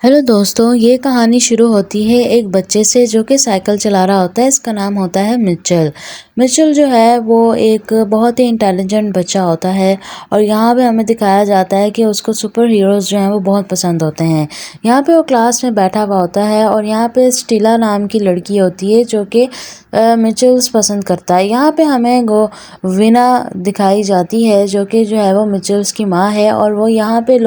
Hello दोस्तों, ये कहानी शुरू होती है एक बच्चे से जो कि साइकिल चला रहा होता है। इसका नाम होता है मिचेल। मिचेल जो है वो एक बहुत ही इंटेलिजेंट बच्चा होता है और यहाँ पे हमें दिखाया जाता है कि उसको सुपर हीरोज़ जो हैं वो बहुत पसंद होते हैं। यहाँ पे वो क्लास में बैठा हुआ होता है और यहाँ पे स्टीला नाम की लड़की होती है जो कि मिचेल्स पसंद करता है। यहाँ पे हमें वीना दिखाई जाती है जो कि जो है वो मिचेल्स की माँ है और वो यहाँ पे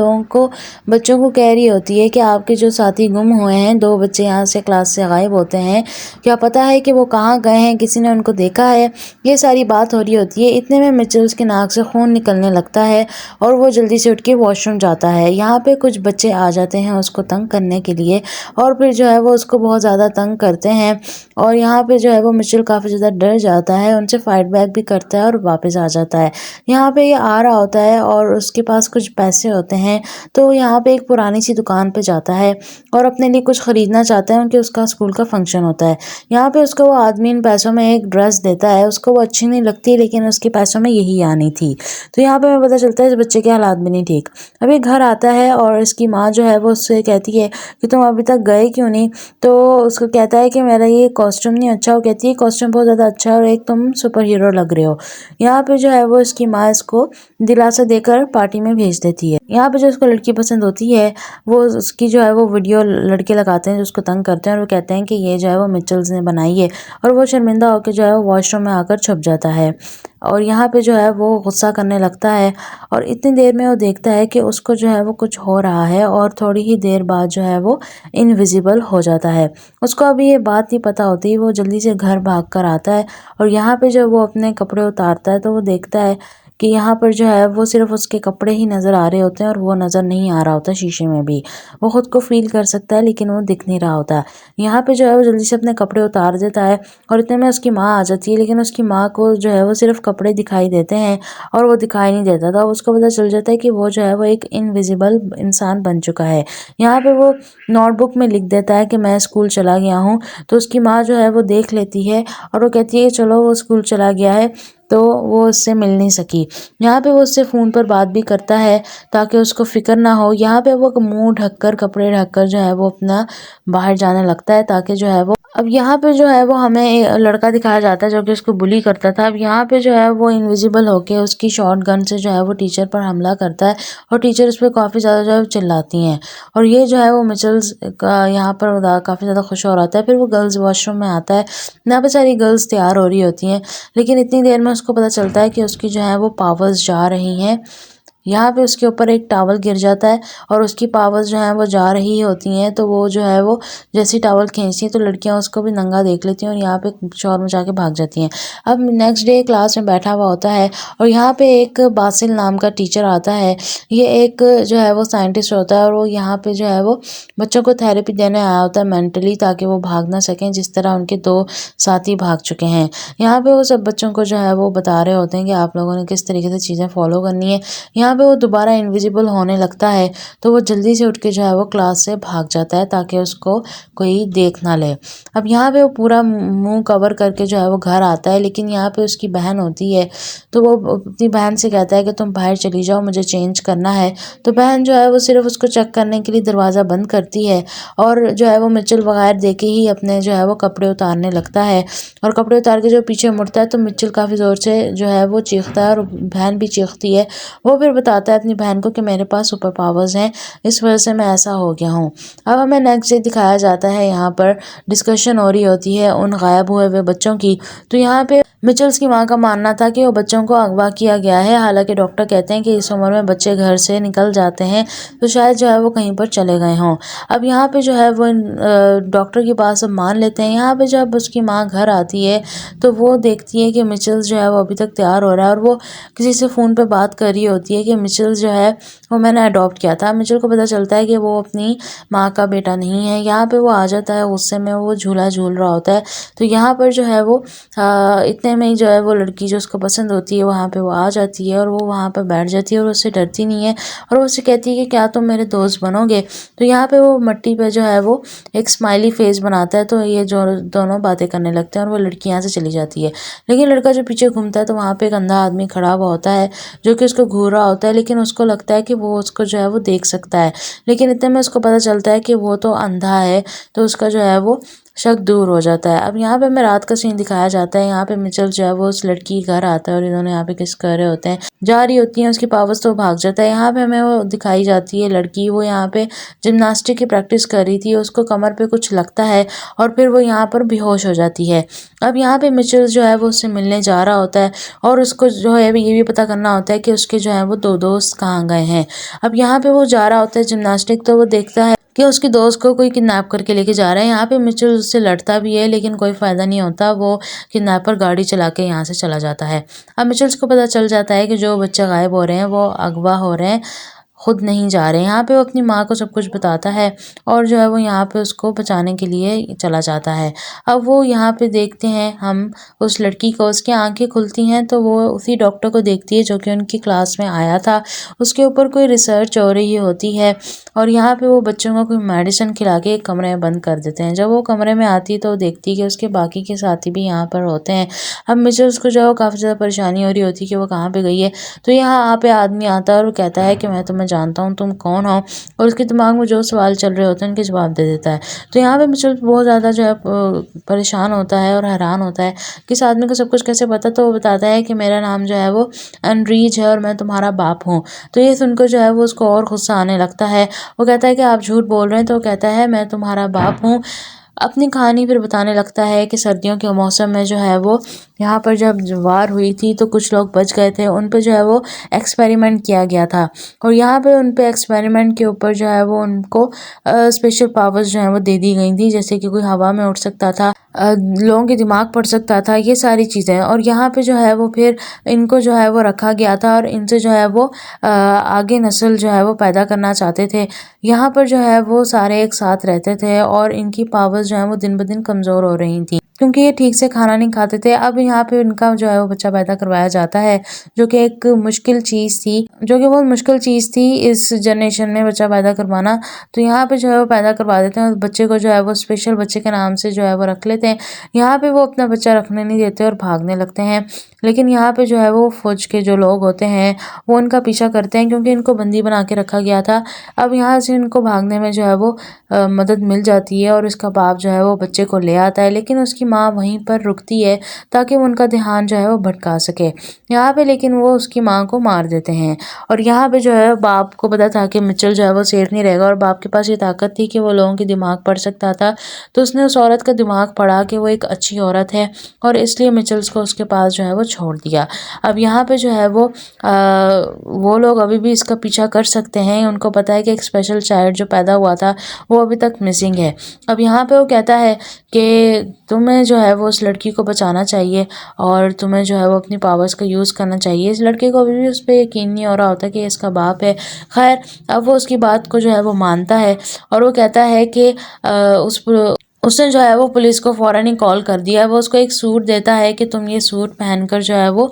बच्चों को कह रही होती है कि आपके जो साथी गुम हुए हैं, 2 बच्चे यहाँ से क्लास से गायब होते हैं, क्या पता है कि वो कहाँ गए हैं, किसी ने उनको देखा है। ये सारी बात हो रही होती है। इतने में मिचेल्स की नाक से खून निकलने लगता है और वो जल्दी से उठ के वॉशरूम जाता है। यहाँ पे कुछ बच्चे आ जाते हैं उसको तंग करने के लिए और फिर जो है वो उसको बहुत ज़्यादा तंग करते हैं और यहाँ पे जो है वो मिचेल काफ़ी ज़्यादा डर जाता है, उनसे फाइट बैक भी करता है और वापस आ जाता है। यहाँ पे ये आ रहा होता है और उसके पास कुछ पैसे होते हैं, तो यहाँ पे एक पुरानी सी दुकान पे जाता है और अपने लिए कुछ ख़रीदना चाहता है क्योंकि उसका स्कूल का फंक्शन होता है। यहाँ पे उसको वो आदमी इन पैसों में एक ड्रेस देता है। उसको वो अच्छी नहीं लगती लेकिन उसके पैसों में यही आनी थी। तो यहाँ पे हमें पता चलता है इस बच्चे के हालात भी नहीं ठीक। अब ये घर आता है और इसकी माँ जो है वो उससे कहती है कि तुम अभी तक गए क्यों नहीं। तो उसको कहता है कि मेरा ये कॉस्ट्यूम नहीं अच्छा। वो कहती है कॉस्ट्यूम बहुत ज़्यादा अच्छा है और एक तुम सुपर हीरो लग रहे हो। यहाँ पे जो है वो इसकी माँ इसको दिलासा देकर पार्टी में भेज देती है। यहाँ पे जो उसको लड़की पसंद होती है वो उसकी जो है वो वीडियो लड़के लगाते हैं जो उसको तंग करते हैं और वो कहते हैं कि ये जो है वो मिचेल्स ने बनाई है और वो शर्मिंदा होकर जो है वो वॉशरूम में आकर छुप जाता है और यहाँ पे जो है वो गुस्सा करने लगता है और इतनी देर में वो देखता है कि उसको जो है वो कुछ हो रहा है और थोड़ी ही देर बाद जो है वो इनविजिबल हो जाता है। उसको अभी ये बात नहीं पता होती। वो जल्दी से घर भाग कर आता है और यहाँ पे जब वो अपने कपड़े उतारता है तो वो देखता है कि यहाँ पर जो है वो सिर्फ उसके कपड़े ही नज़र आ रहे होते हैं और वो नज़र नहीं आ रहा होता शीशे में भी। वो ख़ुद को फील कर सकता है लेकिन वो दिख नहीं रहा होता। यहाँ पे जो है वो जल्दी से अपने कपड़े उतार देता है और इतने में उसकी माँ आ जाती है लेकिन उसकी माँ को जो है वो सिर्फ कपड़े दिखाई देते हैं और वो दिखाई नहीं देता था। उसको पता चल जाता है कि वो जो है वो एक इनविजिबल इंसान बन चुका है। यहाँ पे वो नोटबुक में लिख देता है कि मैं स्कूल चला गया हूँ। तो उसकी माँ जो है वो देख लेती है और वो कहती है चलो वो स्कूल चला गया है, तो वो उससे मिल नहीं सकी। यहाँ पे वो उससे फ़ोन पर बात भी करता है ताकि उसको फ़िक्र ना हो। यहाँ पे वो मुंह ढककर कपड़े ढककर जो है वो अपना बाहर जाने लगता है ताकि जो है वो अब यहाँ पे जो है वो हमें एक लड़का दिखाया जाता है जो कि उसको बुली करता था। अब यहाँ पे जो है वो इनविजिबल होके उसकी शॉर्ट गन से जो है वो टीचर पर हमला करता है और टीचर उस पर काफ़ी ज़्यादा जो है चिल्लाती हैं और ये जो है वो मिचेल्स का यहाँ पर काफ़ी ज़्यादा खुश हो रहा है। फिर वो गर्ल्स वॉशरूम में आता है। यहाँ पे सारी गर्ल्स तैयार हो रही होती हैं लेकिन इतनी देर में उसको पता चलता है कि उसकी जो है वो पावर्स जा रही हैं। यहाँ पे उसके ऊपर एक टॉवल गिर जाता है और उसकी पावर्स जो हैं वो जा रही होती हैं। तो वो जो है वो जैसी टॉवल खींचती हैं तो लड़कियां उसको भी नंगा देख लेती हैं और यहाँ पे शोर मचा के भाग जाती हैं। अब नेक्स्ट डे क्लास में बैठा हुआ होता है और यहाँ पे एक बासिल नाम का टीचर आता है। ये एक जो है वो साइंटिस्ट होता है और वो यहाँ पे जो है वो बच्चों को थेरेपी देने आया होता है मेंटली, ताकि वो भाग ना सकें जिस तरह उनके 2 साथी भाग चुके हैं। यहाँ पे वो सब बच्चों को जो है वो बता रहे होते हैं कि आप लोगों ने किस तरीके से चीज़ें फॉलो करनी है। यहाँ पे वो दोबारा इनविजिबल होने लगता है तो वो जल्दी से उठ के जो है वो क्लास से भाग जाता है ताकि उसको कोई देख ना ले। अब यहाँ पे वो पूरा मुंह कवर करके जो है वो घर आता है लेकिन यहाँ पे उसकी बहन होती है तो वो अपनी बहन से कहता है कि तुम बाहर चली जाओ, मुझे चेंज करना है। तो बहन जो है वो सिर्फ उसको चेक करने के लिए दरवाज़ा बंद करती है और जो है वो मिचेल बगैर देखे ही अपने जो है वो कपड़े उतारने लगता है और कपड़े उतार के जो पीछे मुड़ता है तो मिचेल काफ़ी ज़ोर से जो है वो चीखता है और बहन भी चीखती है। वो फिर बताता है अपनी बहन को कि मेरे पास सुपर पावर्स हैं, इस वजह से मैं ऐसा हो गया हूँ। अब हमें नेक्स्ट डे दिखाया जाता है, यहाँ पर डिस्कशन हो रही होती है उन गायब हुए हुए बच्चों की। तो यहाँ पे मिचेल्स की माँ का मानना था कि वो बच्चों को अगवा किया गया है। हालांकि डॉक्टर कहते हैं कि इस उम्र में बच्चे घर से निकल जाते हैं तो शायद जो है वो कहीं पर चले गए हों। अब यहाँ पे जो है वो डॉक्टर की बात सब मान लेते हैं। यहाँ पे जब उसकी माँ घर आती है तो वो देखती है कि मिचेल्स जो है वो अभी तक तैयार हो रहा है और वो किसी से फ़ोन पे बात कर रही होती है कि मिचेल्स जो है वो मैंने अडॉप्ट किया था। मिचेल को पता चलता है कि वो अपनी माँ का बेटा नहीं है। यहाँ पे वो आ जाता है, गुस्से में वो झूला झूल रहा होता है। तो यहाँ पर जो है वो इतने रास्ते में ही जो है वो लड़की जो उसको पसंद होती है वहाँ पे वो आ जाती है और वो वहाँ पर बैठ जाती है और उससे डरती नहीं है और वो उससे कहती है कि क्या तुम मेरे दोस्त बनोगे। तो यहाँ पे वो मट्टी पे जो है वो एक स्माइली फेस बनाता है, तो ये जो दोनों बातें करने लगते हैं और वो लड़की यहाँ से चली जाती है। लेकिन लड़का जो पीछे घूमता है तो वहाँ पे एक अंधा आदमी खड़ा हुआ होता है जो कि उसको घूर रहा होता है, लेकिन उसको लगता है कि वो उसको जो है वो देख सकता है। लेकिन इतने में उसको पता चलता है कि वो तो अंधा है, तो उसका जो है वो शक दूर हो जाता है। अब यहाँ पे हमें रात का सीन दिखाया जाता है। यहाँ पे मिचेल जो है वो उस लड़की के घर आता है और इन्होंने यहाँ पे किस कर रहे होते हैं, जा रही होती है उसकी पावर्स तो भाग जाता है। यहाँ पे हमें वो दिखाई जाती है लड़की, वो यहाँ पे जिम्नास्टिक की प्रैक्टिस कर रही थी, उसको कमर पे कुछ लगता है और फिर वो यहाँ पर बेहोश हो जाती है। अब यहाँ पे मिचेल जो है वो उससे मिलने जा रहा होता है और उसको जो है ये भी पता करना होता है कि उसके जो है वो दो दोस्त कहाँ गए हैं। अब यहाँ पे वो जा रहा होता है जिम्नास्टिक, तो वो देखता है कि उसके दोस्त को कोई किडनैप करके लेके जा रहा है। यहाँ पे मिचेल उससे लड़ता भी है लेकिन कोई फायदा नहीं होता, वो किडनैपर गाड़ी चला के यहाँ से चला जाता है। अब मिचेल को पता चल जाता है कि जो बच्चे गायब हो रहे हैं वो अगवा हो रहे हैं, खुद नहीं जा रहे। यहाँ पे वो अपनी माँ को सब कुछ बताता है और जो है वो यहाँ पे उसको बचाने के लिए चला जाता है। अब वो यहाँ पे देखते हैं हम उस लड़की को, उसकी आंखें खुलती हैं तो वो उसी डॉक्टर को देखती है जो कि उनकी क्लास में आया था। उसके ऊपर कोई रिसर्च हो रही होती है और यहाँ पे वो बच्चों को कोई मेडिसिन खिला के एक कमरे में बंद कर देते हैं। जब वो कमरे में आती है तो वो देखती है कि उसके बाकी के साथी भी यहाँ पर होते हैं। अब मिचेल उसको जो है काफ़ी ज़्यादा परेशानी हो रही होती है कि वो कहाँ पे गई है। तो यहाँ पे आदमी आता है और कहता है कि मैं तुम्हें जानता हूँ, तुम कौन हो, और उसके दिमाग में जो सवाल चल रहे होते हैं उनके जवाब दे देता है। तो यहाँ पे मिचेल बहुत ज़्यादा जो है परेशान होता है और हैरान होता है कि इस आदमी को सब कुछ कैसे पता। तो वो बताता है कि मेरा नाम जो है वो एनरीज है और मैं तुम्हारा बाप हूँ। तो ये सुनकर जो है वो उसको और गुस्सा आने लगता है। वो कहता है कि आप झूठ बोल रहे हैं। तो वो कहता है मैं तुम्हारा बाप हूँ। अपनी कहानी फिर बताने लगता है कि सर्दियों के मौसम में जो है वो यहाँ पर जब वार हुई थी तो कुछ लोग बच गए थे, उन पे जो है वो एक्सपेरिमेंट किया गया था और यहाँ पे उन पे एक्सपेरिमेंट के ऊपर जो है वो उनको स्पेशल पावर्स जो है वो दे दी गई थी, जैसे कि कोई हवा में उड़ सकता था, लोगों के दिमाग पढ़ सकता था, ये सारी चीज़ें। और यहाँ पे जो है वो फिर इनको जो है वो रखा गया था और इनसे जो है वो आगे नस्ल जो है वो पैदा करना चाहते थे। यहाँ पर जो है वो सारे एक साथ रहते थे और इनकी पावर्स जो है वो दिन ब दिन कमज़ोर हो रही थी क्योंकि ये ठीक से खाना नहीं खाते थे। अब यहाँ पे इनका जो है वो बच्चा पैदा करवाया जाता है जो कि एक मुश्किल चीज़ थी, जो कि बहुत मुश्किल चीज़ थी इस जनरेशन में बच्चा पैदा करवाना। तो यहाँ पे जो है वो पैदा करवा देते हैं और बच्चे को जो है वो स्पेशल बच्चे के नाम से जो है वो रख लेते हैं। यहाँ पे वो अपना बच्चा रखने नहीं देते और भागने लगते हैं। लेकिन यहाँ पे जो है वो फौज के जो लोग होते हैं वो उनका पीछा करते हैं क्योंकि इनको बंदी बना के रखा गया था। अब यहाँ से इनको भागने में जो है वो मदद मिल जाती है और उसका बाप जो है वो बच्चे को ले आता है, लेकिन उसकी माँ वहीं पर रुकती है ताकि वो उनका ध्यान जो है वो भटका सके। यहाँ पे लेकिन वो उसकी माँ को मार देते हैं और यहाँ पे जो है बाप को पता था कि मिचेल जो है वो सेफ नहीं रहेगा और बाप के पास ये ताकत थी कि वो लोगों के दिमाग पढ़ सकता था। तो उसने उस औरत का दिमाग पढ़ा कि वो एक अच्छी औरत है और इसलिए मिचेल्स को उसके पास जो है वो छोड़ दिया। अब यहाँ पे जो है वो लोग अभी भी इसका पीछा कर सकते हैं। उनको पता है कि एक स्पेशल चाइल्ड जो पैदा हुआ था वो अभी तक मिसिंग है। अब यहाँ पे वो कहता है कि तुम्हें जो है वो उस लड़की को बचाना चाहिए और तुम्हें जो है वो अपनी पावर्स का यूज़ करना चाहिए। इस लड़के को अभी भी उस पर यकीन नहीं हो रहा होता कि इसका बाप है। खैर अब वो उसकी बात को जो है वो मानता है और वो कहता है कि उसने जो है वो पुलिस को फ़ौरन ही कॉल कर दिया। वो उसको एक सूट देता है कि तुम ये सूट पहनकर जो है वो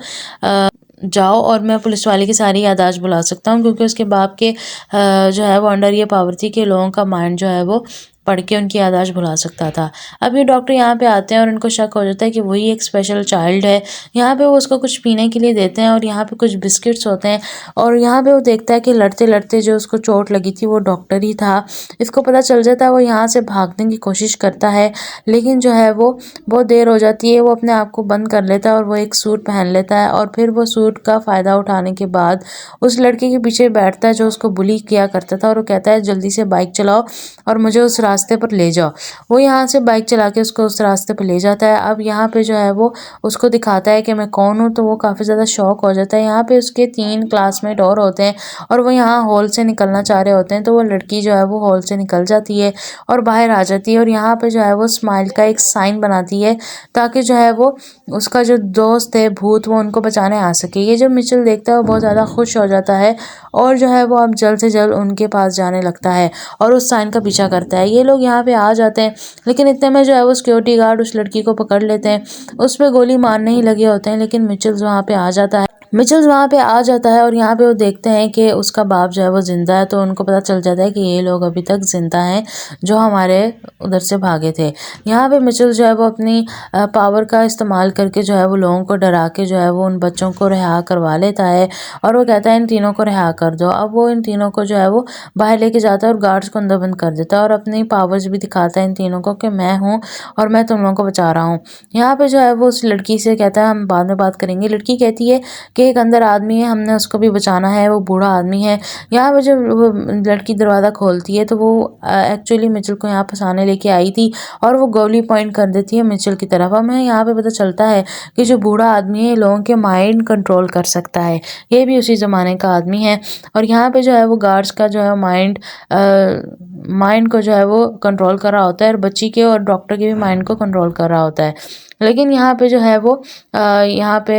जाओ और मैं पुलिस वाले की सारी याददाश्त बुला सकता हूँ, क्योंकि उसके बाप के जो है वो अंडर ये पावर थी कि लोगों का माइंड जो है वो पढ़ के उनकी याददाश्त भुला सकता था। अब ये डॉक्टर यहाँ पे आते हैं और उनको शक हो जाता है कि वही एक स्पेशल चाइल्ड है। यहाँ पे वो उसको कुछ पीने के लिए देते हैं और यहाँ पे कुछ बिस्किट्स होते हैं और यहाँ पे वो देखता है कि लड़ते लड़ते जो उसको चोट लगी थी वो डॉक्टर ही था। इसको पता चल जाता है, वो यहाँ से भागने की कोशिश करता है लेकिन जो है वो बहुत देर हो जाती है। वो अपने आप को बंद कर लेता है और वो एक सूट पहन लेता है और फिर वो सूट का फ़ायदा उठाने के बाद उस लड़के के पीछे बैठता है जो उसको बुली किया करता था और वो कहता है जल्दी से बाइक चलाओ और मुझे उस रास्ते पर ले जाओ। वो यहाँ से बाइक चला के उसको उस रास्ते पर ले जाता है। अब यहाँ पे जो है वो उसको दिखाता है कि मैं कौन हूँ, तो वो काफ़ी ज़्यादा शॉक हो जाता है। यहाँ पे उसके 3 क्लासमेट और होते हैं और वो यहाँ हॉल से निकलना चाह रहे होते हैं, तो वो लड़की जो है वो हॉल से निकल जाती है और बाहर आ जाती है और यहाँ पे जो है वो स्माइल का एक साइन बनाती है ताकि जो है वो उसका जो दोस्त है भूत वो उनको बचाने आ सके। ये जब मिचेल देखता है वो बहुत ज़्यादा खुश हो जाता है और जो है वो अब जल्द से जल्द उनके पास जाने लगता है और उस साइन का पीछा करता है। ये लोग यहाँ पे आ जाते हैं, लेकिन इतने में जो है वो सिक्योरिटी गार्ड उस लड़की को पकड़ लेते हैं। उस पे गोली मारने ही लगे होते हैं, लेकिन मिचेल्स वहाँ पे आ जाता है। मिचेल्स वहाँ पे आ जाता है और यहाँ पे वो देखते हैं कि उसका बाप जो है वो जिंदा है, तो उनको पता चल जाता है कि ये लोग अभी तक जिंदा हैं जो हमारे उधर से भागे थे। यहाँ पे मिचेल जो है वो अपनी पावर का इस्तेमाल करके जो है वो लोगों को डरा के जो है वो उन बच्चों को रिहा करवा लेता है और वो कहता है इन तीनों को रिहा कर दो। अब वो इन तीनों को जो है वो बाहर लेके जाता है और गार्ड्स को अंदर बंद कर देता है और अपनी पावर्स भी दिखाता है इन तीनों को कि मैं हूँ और मैं तुम लोगों को बचा रहा हूँ। यहाँ पे जो है वो उस लड़की से कहता है हम बाद में बात करेंगे। लड़की कहती है कि एक अंदर आदमी है, हमने उसको भी बचाना है, वो बूढ़ा आदमी है। यहाँ पे जब वो लड़की दरवाज़ा खोलती है तो वो एक्चुअली मिचेल को यहाँ फंसाने लेके आई थी और वो गोली पॉइंट कर देती है मिचेल की तरफ। हमें यहाँ पे पता चलता है कि जो बूढ़ा आदमी है लोगों के माइंड कंट्रोल कर सकता है, ये भी उसी ज़माने का आदमी है। और यहाँ पे जो है वो गार्ड्स का जो है माइंड को जो है वो कंट्रोल कर रहा होता है और बच्ची के और डॉक्टर के भी माइंड को कंट्रोल कर रहा होता है। लेकिन यहाँ पे जो है वो यहाँ पे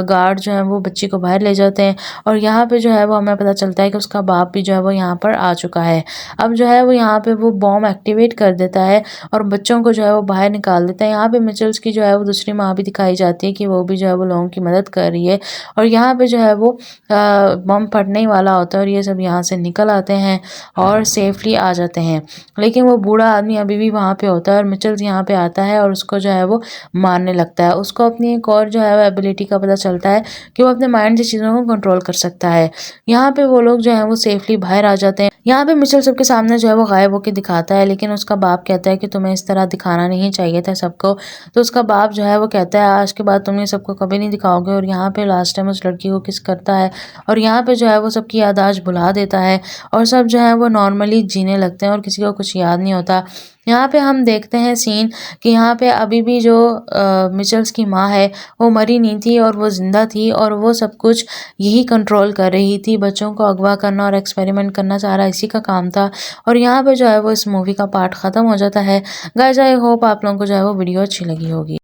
गार्ड जो है वो बच्ची को बाहर ले जाते हैं और यहाँ पे जो है वो हमें पता चलता है कि उसका बाप भी जो है वो यहाँ पर आ चुका है। अब जो है वो यहाँ पे वो बॉम्ब एक्टिवेट कर देता है और बच्चों को जो है वो बाहर निकाल देता है। यहाँ पे मिचेल्स की जो है वो दूसरी माँ भी दिखाई जाती है कि वो भी जो है वो लोगों की मदद कर रही है और यहाँ पे जो है वो बम फटने ही वाला होता है और ये सब यहाँ से निकल आते हैं और सेफली आ जाते हैं। लेकिन वो बूढ़ा आदमी अभी भी वहाँ पे होता है और मिचेल्स यहाँ पे आता है और उसको जो है वो मारने लगता है। उसको अपनी एक और जो है वो एबिलिटी का पता चलता है कि वो अपने माइंड से चीज़ों को कंट्रोल कर सकता है। यहाँ पे वो लोग जो है वो सेफली बाहर आ जाते हैं। यहाँ पे मिचेल सबके सामने जो है वो गायब होकर दिखाता है, लेकिन उसका बाप कहता है कि तुम्हें इस तरह दिखाना नहीं चाहिए था सबको। तो उसका बाप जो है वो कहता है आज के बाद तुम ये सबको कभी नहीं दिखाओगे। और यहाँ पे लास्ट टाइम उस लड़की को किस करता है और यहाँ पे जो है वो सबकी याददाश्त भुला देता है और सब जो है वो नॉर्मली जीने लगते हैं और किसी को कुछ याद नहीं होता। यहाँ पे हम देखते हैं सीन कि यहाँ पे अभी भी जो मिचेल्स की माँ है वो मरी नहीं थी और वो जिंदा थी और वो सब कुछ यही कंट्रोल कर रही थी। बच्चों को अगवा करना और एक्सपेरिमेंट करना सारा इसी का काम था। और यहाँ पे जो है वो इस मूवी का पार्ट ख़त्म हो जाता है। गाइस आई होप आप लोगों को जो है वो वीडियो अच्छी लगी होगी।